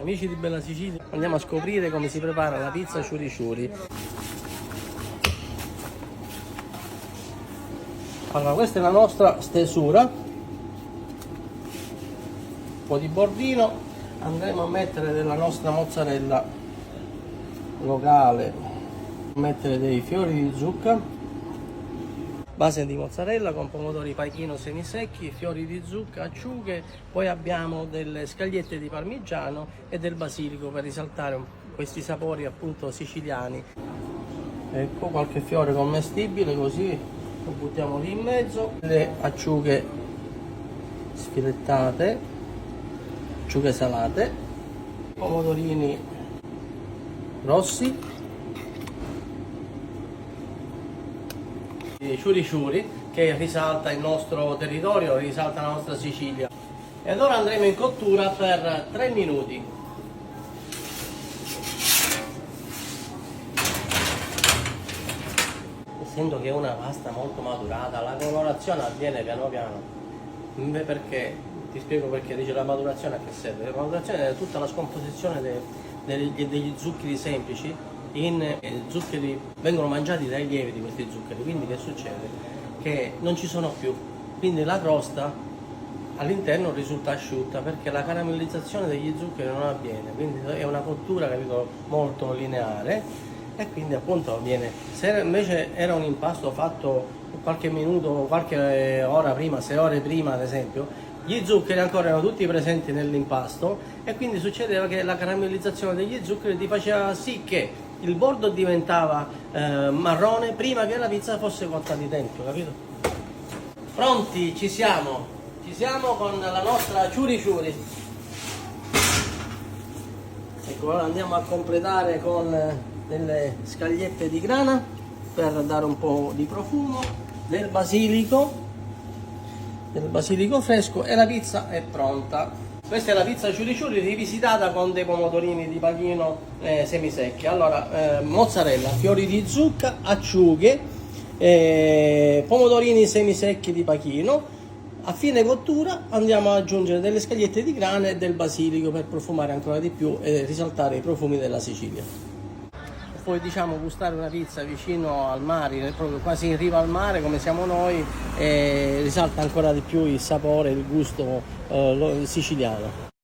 Amici di Bella Sicilia, andiamo a scoprire come si prepara la pizza chimichurri. Allora, questa è la nostra stesura, un po' di bordino, andremo a mettere della nostra mozzarella locale, mettere dei fiori di zucca, base di mozzarella con pomodori pachino semisecchi, fiori di zucca, acciughe, poi abbiamo delle scagliette di parmigiano e del basilico per risaltare questi sapori appunto siciliani. Ecco qualche fiore commestibile, così lo buttiamo lì in mezzo, le acciughe sfilettate, acciughe salate, pomodorini rossi, chimichurri che risalta il nostro territorio, risalta la nostra Sicilia. E allora andremo in cottura per 3 minuti. Essendo che è una pasta molto maturata, la colorazione avviene piano piano. Perché? Ti spiego perché dice la maturazione a che serve. La maturazione è tutta la scomposizione degli zuccheri semplici in zuccheri, vengono mangiati dai lieviti questi zuccheri, quindi che succede? Che non ci sono più, quindi la crosta all'interno risulta asciutta perché la caramellizzazione degli zuccheri non avviene, quindi è una cottura, capito, molto lineare e quindi appunto avviene. Se invece era un impasto fatto qualche minuto, qualche ora prima, 6 ore prima ad esempio, gli zuccheri ancora erano tutti presenti nell'impasto e quindi succedeva che la caramellizzazione degli zuccheri ti faceva sì che il bordo diventava marrone prima che la pizza fosse cotta di dentro, capito? Pronti? Ci siamo con la nostra chimichurri. Ecco, ora andiamo a completare con delle scagliette di grana per dare un po' di profumo, del basilico fresco e la pizza è pronta. Questa è la pizza chimichurri rivisitata con dei pomodorini di pachino semisecchi. Allora, mozzarella, fiori di zucca, acciughe, pomodorini semisecchi di pachino. A fine cottura andiamo ad aggiungere delle scagliette di grana e del basilico per profumare ancora di più e risaltare i profumi della Sicilia. Poi diciamo gustare una pizza vicino al mare, proprio quasi in riva al mare come siamo noi, risalta ancora di più il sapore, il gusto siciliano.